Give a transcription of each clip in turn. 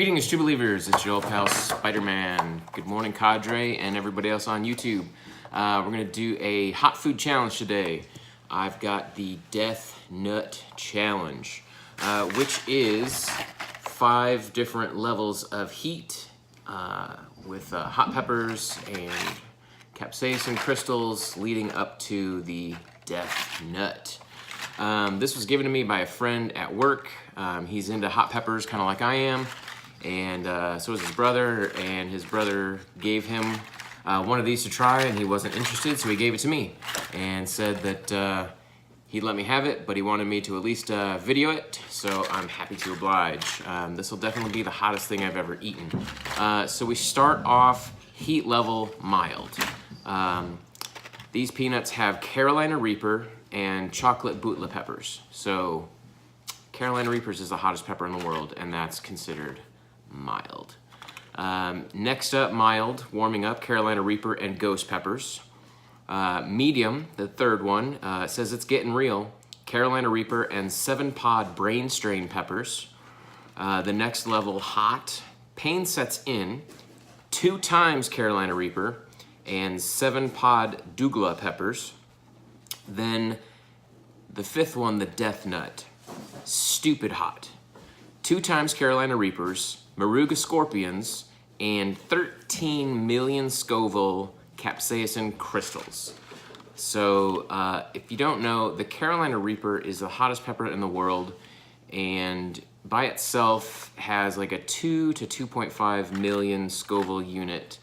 Greetings, true believers. It's your old pal Spider-Man. Good morning, cadre, and everybody else on YouTube. We're gonna do a hot food challenge today. I've got the Death Nut Challenge, which is 5 different levels of heat with hot peppers and capsaicin crystals leading up to the Death Nut. This was given to me by a friend at work. He's into hot peppers, kind of like I am, and so is his brother, and his brother gave him one of these to try, and he wasn't interested, so he gave it to me and said that he'd let me have it, but he wanted me to at least video it, so I'm happy to oblige. This will definitely be the hottest thing I've ever eaten. So we start off heat level mild. These peanuts have Carolina Reaper and chocolate Butla peppers. So Carolina Reapers is the hottest pepper in the world, and that's considered mild. Next up, mild, warming up, Carolina Reaper and ghost peppers. Medium, the third one, says it's getting real, Carolina Reaper and 7-pod brain strain peppers. The next level, hot, pain sets in, 2 times Carolina Reaper and 7-pod Douglas peppers. Then the 5th one, the Death Nut, stupid hot, 2 times Carolina Reapers, Moruga Scorpions, and 13 million Scoville capsaicin crystals. So if you don't know, the Carolina Reaper is the hottest pepper in the world, and by itself has like a 2 to 2.5 million Scoville unit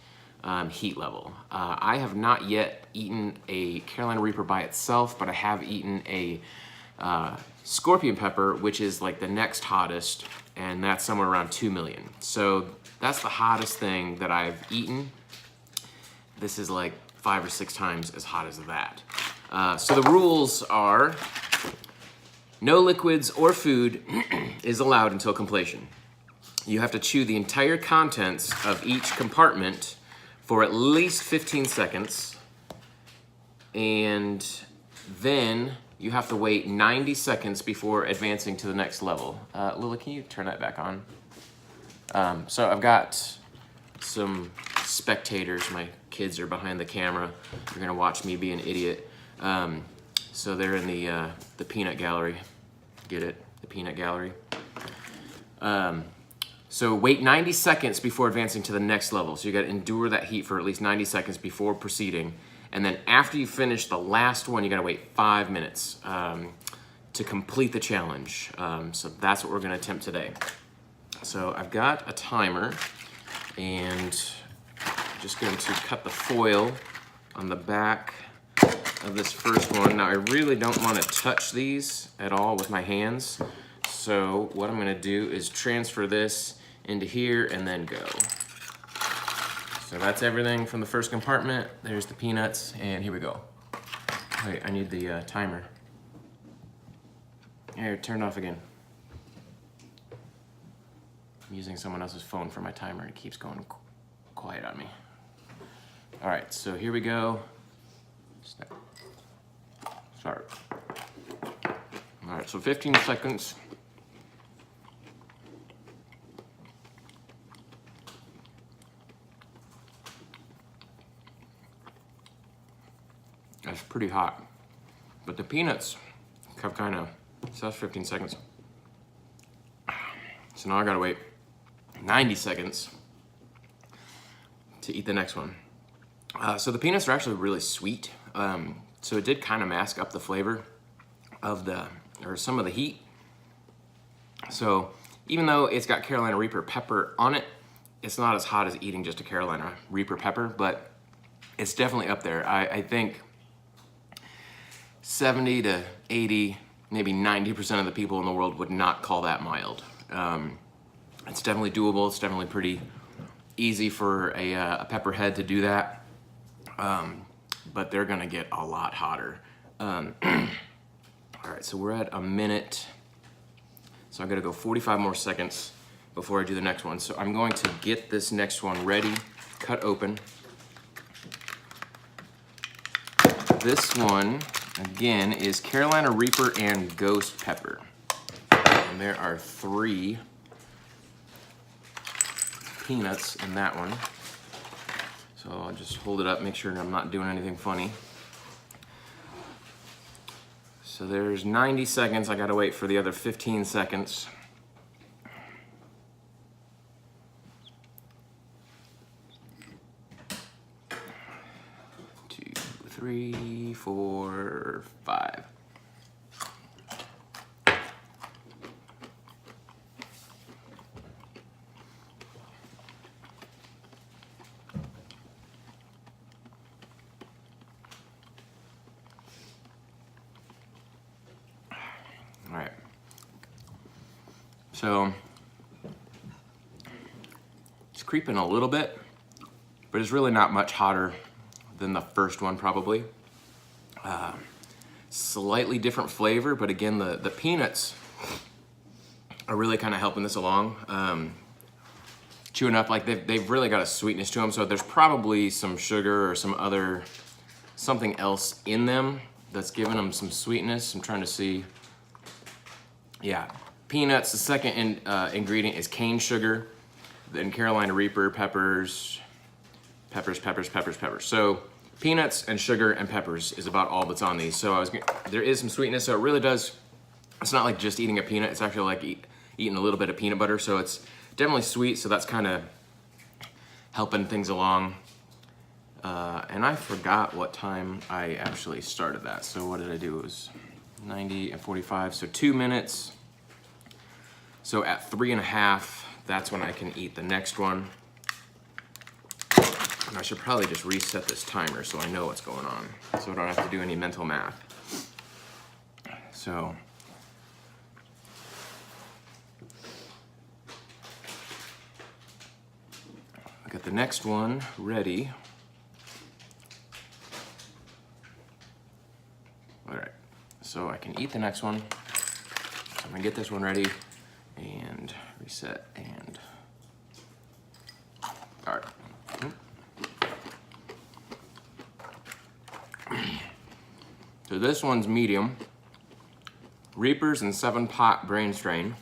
heat level. I have not yet eaten a Carolina Reaper by itself, but I have eaten a scorpion pepper, which is like the next hottest, and that's somewhere around 2 million. So that's the hottest thing that I've eaten. This is like 5 or 6 times as hot as that. So the rules are no liquids or food is allowed until completion. You have to chew the entire contents of each compartment for at least 15 seconds, and then you have to wait 90 seconds before advancing to the next level. Lila, can you turn that back on? So I've got some spectators. My kids are behind the camera. They're gonna watch me be an idiot. So they're in the peanut gallery. Get it? The peanut gallery. So wait 90 seconds before advancing to the next level. So you gotta endure that heat for at least 90 seconds before proceeding. And then after you finish the last one, you gotta wait 5 minutes to complete the challenge. So that's what we're gonna attempt today. So I've got a timer, and I'm just going to cut the foil on the back of this first one. Now I really don't wanna touch these at all with my hands. So what I'm gonna do is transfer this into here and then go. So that's everything from the first compartment. There's the peanuts, and here we go. Wait, I need the timer. Here, turn it off again. I'm using someone else's phone for my timer, and it keeps going quiet on me. All right, so here we go. Start. All right, so 15 seconds. That's pretty hot, but the peanuts have kind of, so that's 15 seconds. So now I gotta wait 90 seconds to eat the next one. So the peanuts are actually really sweet. So it did kind of mask up the flavor of some of the heat. So even though it's got Carolina Reaper pepper on it, it's not as hot as eating just a Carolina Reaper pepper, but it's definitely up there. I think 70 to 80, maybe 90% of the people in the world would not call that mild. It's definitely doable. It's definitely pretty easy for a pepperhead to do that, but they're gonna get a lot hotter. All right, so we're at a minute, so I'm gonna go 45 more seconds before I do the next one. So I'm going to get this next one ready, cut open. This one, again, is Carolina Reaper and Ghost Pepper. And there are 3 peanuts in that one. So I'll just hold it up, make sure I'm not doing anything funny. So there's 90 seconds. I gotta wait for the other 15 seconds. 2, 3, 4, 5. All right, so it's creeping a little bit, but it's really not much hotter than the first one probably. Slightly different flavor, but again, the peanuts are really kind of helping this along. Chewing up, like they've really got a sweetness to them, so there's probably some sugar or something else in them that's giving them some sweetness. I'm trying to see. Yeah, peanuts. The second ingredient is cane sugar. Then Carolina Reaper, peppers. So peanuts and sugar and peppers is about all that's on these. So there is some sweetness, so it really does. It's not like just eating a peanut. It's actually like eating a little bit of peanut butter. So it's definitely sweet. So that's kind of helping things along. And I forgot what time I actually started that. So what did I do? It was 90 and 45, so 2 minutes. So at 3.5, that's when I can eat the next one. And I should probably just reset this timer so I know what's going on, so I don't have to do any mental math. So I got the next one ready. All right, so I can eat the next one. So I'm gonna get this one ready and reset and, all right. So this one's medium. Reapers and 7-pot brain strain.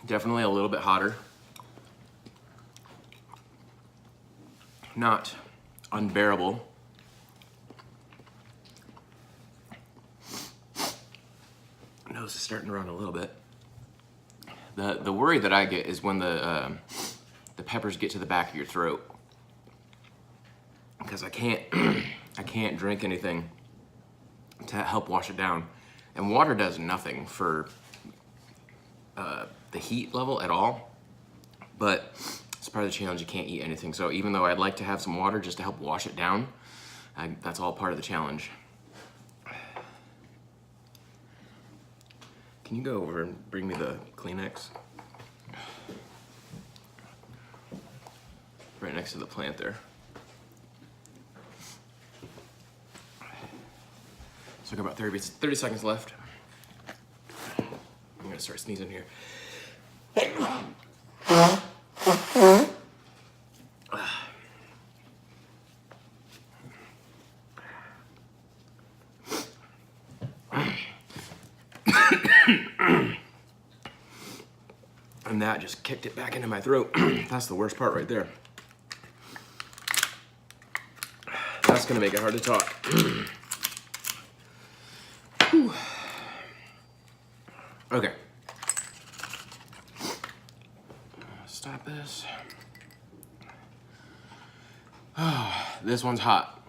Definitely a little bit hotter. Not unbearable. Nose is starting to run a little bit. The worry that I get is when the peppers get to the back of your throat, because I can't drink anything to help wash it down, and water does nothing for the heat level at all. But it's part of the challenge. You can't eat anything. So even though I'd like to have some water just to help wash it down, that's all part of the challenge. Can you go over and bring me the Kleenex? Right next to the plant there. So I got about 30 seconds left. I'm gonna start sneezing here. And that just kicked it back into my throat. That's the worst part right there. That's gonna make it hard to talk. Okay. Stop this. Oh, this one's hot.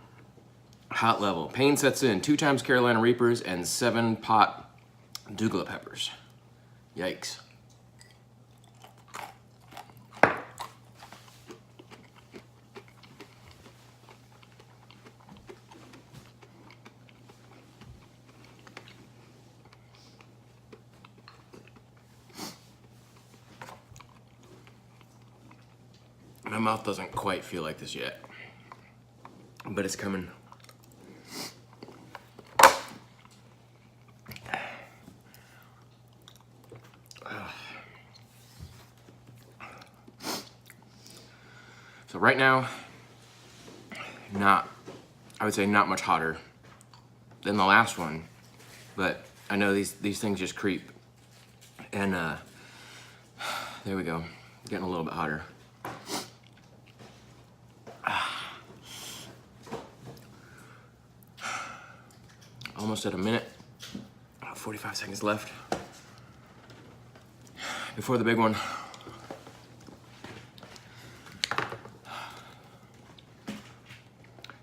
Hot level. Pain sets in. 2 times Carolina Reapers and 7-pot Douglas peppers. Yikes. My mouth doesn't quite feel like this yet, but it's coming. So right now, I would say not much hotter than the last one, but I know these things just creep. And there we go, getting a little bit hotter. Almost at a minute, 45 seconds left before the big one.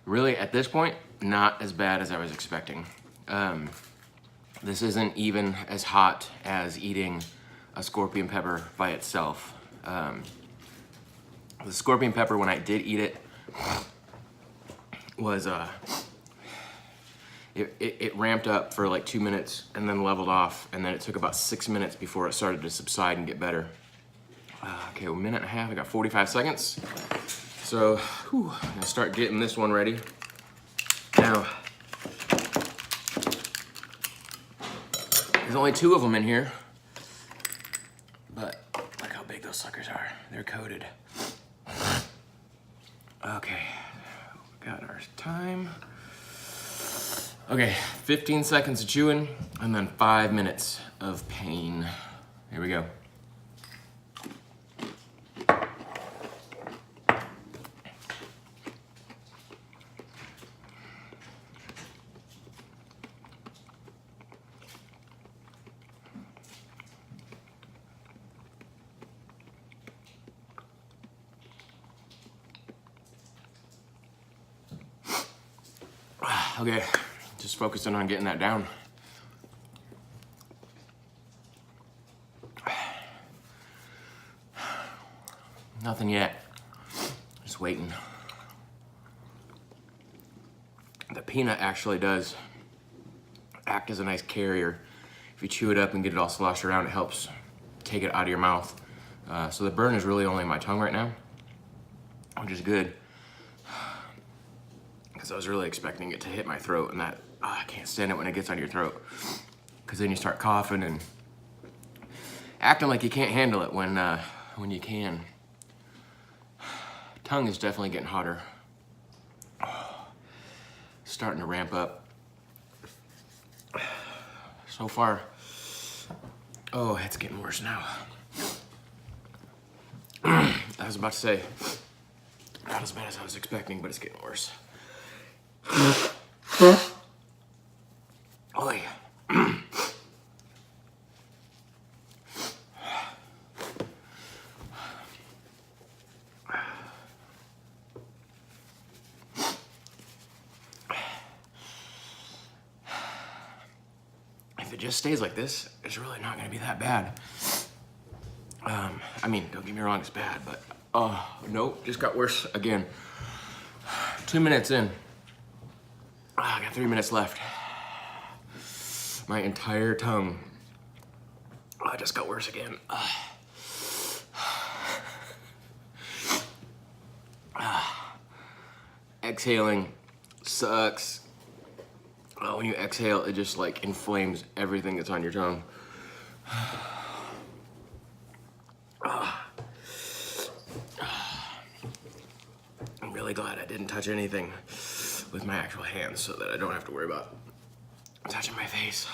Really, at this point, not as bad as I was expecting. This isn't even as hot as eating a scorpion pepper by itself. The scorpion pepper, when I did eat it, was it ramped up for like 2 minutes and then leveled off, and then it took about 6 minutes before it started to subside and get better. Okay, well, 1.5 minutes, I got 45 seconds. So, I'm gonna start getting this one ready. Now, there's only 2 of them in here, but look how big those suckers are. They're coated. Okay, got our time. Okay, 15 seconds of chewing, and then 5 minutes of pain. Here we go. Okay, just focusing on getting that down. Nothing yet, just waiting. The peanut actually does act as a nice carrier. If you chew it up and get it all sloshed around, it helps take it out of your mouth. So the burn is really only my tongue right now, which is good. Because I was really expecting it to hit my throat, and that, I can't stand it when it gets on your throat. Because then you start coughing and acting like you can't handle it when you can. Tongue is definitely getting hotter. Starting to ramp up. So far, oh, it's getting worse now. I was about to say, not as bad as I was expecting, but it's getting worse. Oy. If it just stays like this, it's really not gonna be that bad. I mean, don't get me wrong, it's bad, but nope, just got worse again. 2 minutes in. I got 3 minutes left. My entire tongue just got worse again. Exhaling sucks. When you exhale, it just like inflames everything that's on your tongue. I'm really glad I didn't touch anything with my actual hands so that I don't have to worry about touching my face.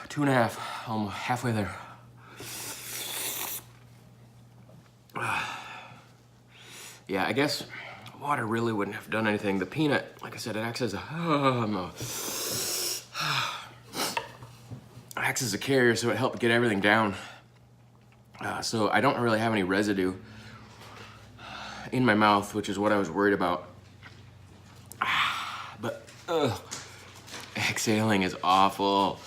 2.5, almost halfway there. Yeah, I guess water really wouldn't have done anything. The peanut, like I said, it acts as a carrier, so it helped get everything down. So I don't really have any residue in my mouth, which is what I was worried about. But exhaling is awful.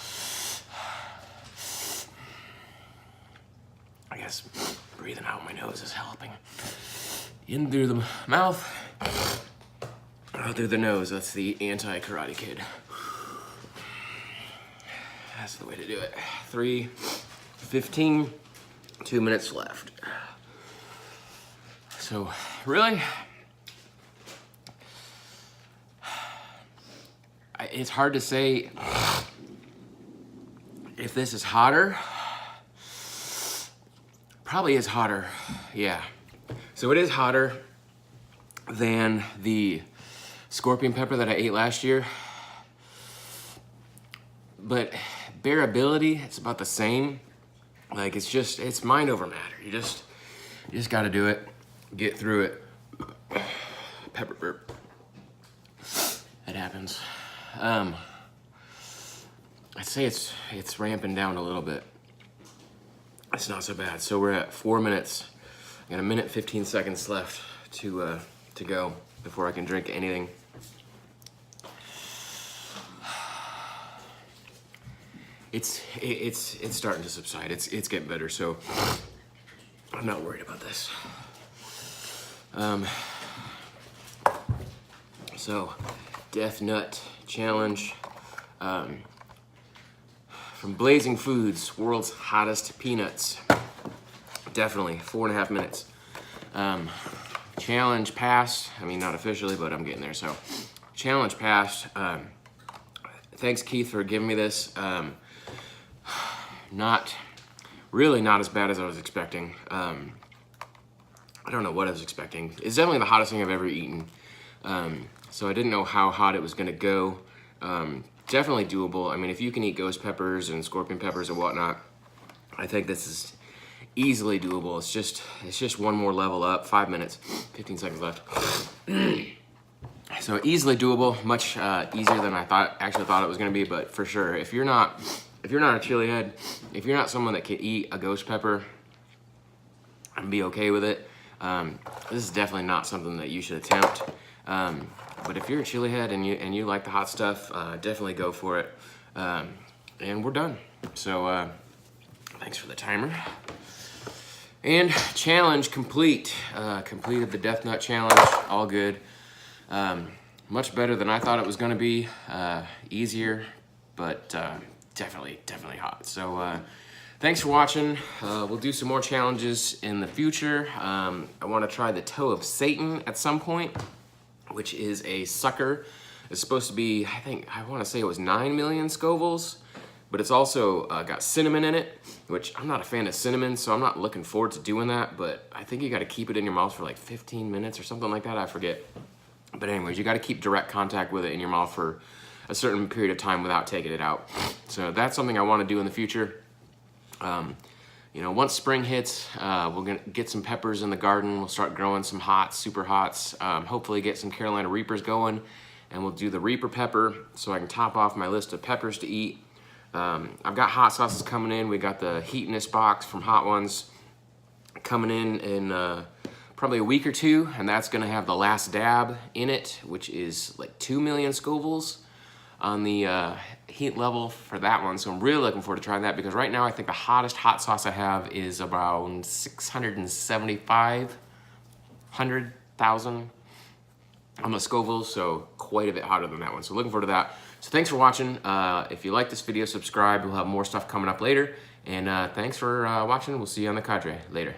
I guess breathing out my nose is helping. In through the mouth, out through the nose. That's the anti-Karate Kid. That's the way to do it. 3:15, 2 minutes left. So really, it's hard to say if this is hotter. Probably is hotter, yeah. So it is hotter than the scorpion pepper that I ate last year. But bearability, it's about the same. Like, it's mind over matter. You just gotta do it, get through it. Pepper burp. It happens. I'd say it's ramping down a little bit. It's not so bad. So we're at 4 minutes. I got a minute 15 seconds left to go before I can drink anything. It's starting to subside. It's getting better. So I'm not worried about this. So Death Nut Challenge. From Blazing Foods, world's hottest peanuts. Definitely 4.5 minutes. Challenge passed. I mean, not officially, but I'm getting there. So challenge passed. Thanks, Keith, for giving me this. Not as bad as I was expecting. I don't know what I was expecting. It's definitely the hottest thing I've ever eaten. So I didn't know how hot it was gonna go. Definitely doable. I mean, if you can eat ghost peppers and scorpion peppers and whatnot, I think this is easily doable. It's just one more level up. 5 minutes, 15 seconds left. So easily doable, much easier than I actually thought it was gonna be. But for sure, if you're not a chili head, if you're not someone that can eat a ghost pepper and be okay with it, this is definitely not something that you should attempt. But if you're a chili head and you like the hot stuff, definitely go for it. And we're done. So thanks for the timer. And challenge complete. Completed the Death Nut Challenge, all good. Much better than I thought it was gonna be. Easier, but definitely hot. So thanks for watching. We'll do some more challenges in the future. I wanna try the Toe of Satan at some point, which is a sucker. It's supposed to be, I wanna say it was 9 million Scovilles, but it's also got cinnamon in it, which I'm not a fan of cinnamon, so I'm not looking forward to doing that, but I think you gotta keep it in your mouth for like 15 minutes or something like that, I forget. But anyways, you gotta keep direct contact with it in your mouth for a certain period of time without taking it out. So that's something I wanna do in the future. You know, once spring hits, we're gonna get some peppers in the garden. We'll start growing some hots, super hots. Hopefully get some Carolina Reapers going, and we'll do the Reaper pepper so I can top off my list of peppers to eat. I've got hot sauces coming in. We got the Heatiness box from Hot Ones coming in probably a week or two, and that's gonna have the Last Dab in it, which is like 2 million Scovilles on the heat level for that one. So I'm really looking forward to trying that, because right now I think the hottest hot sauce I have is around 675,000 on the Scovilles, so quite a bit hotter than that one. So looking forward to that. So thanks for watching. If you like this video, subscribe. We'll have more stuff coming up later. And thanks for watching. We'll see you on the Cadre later.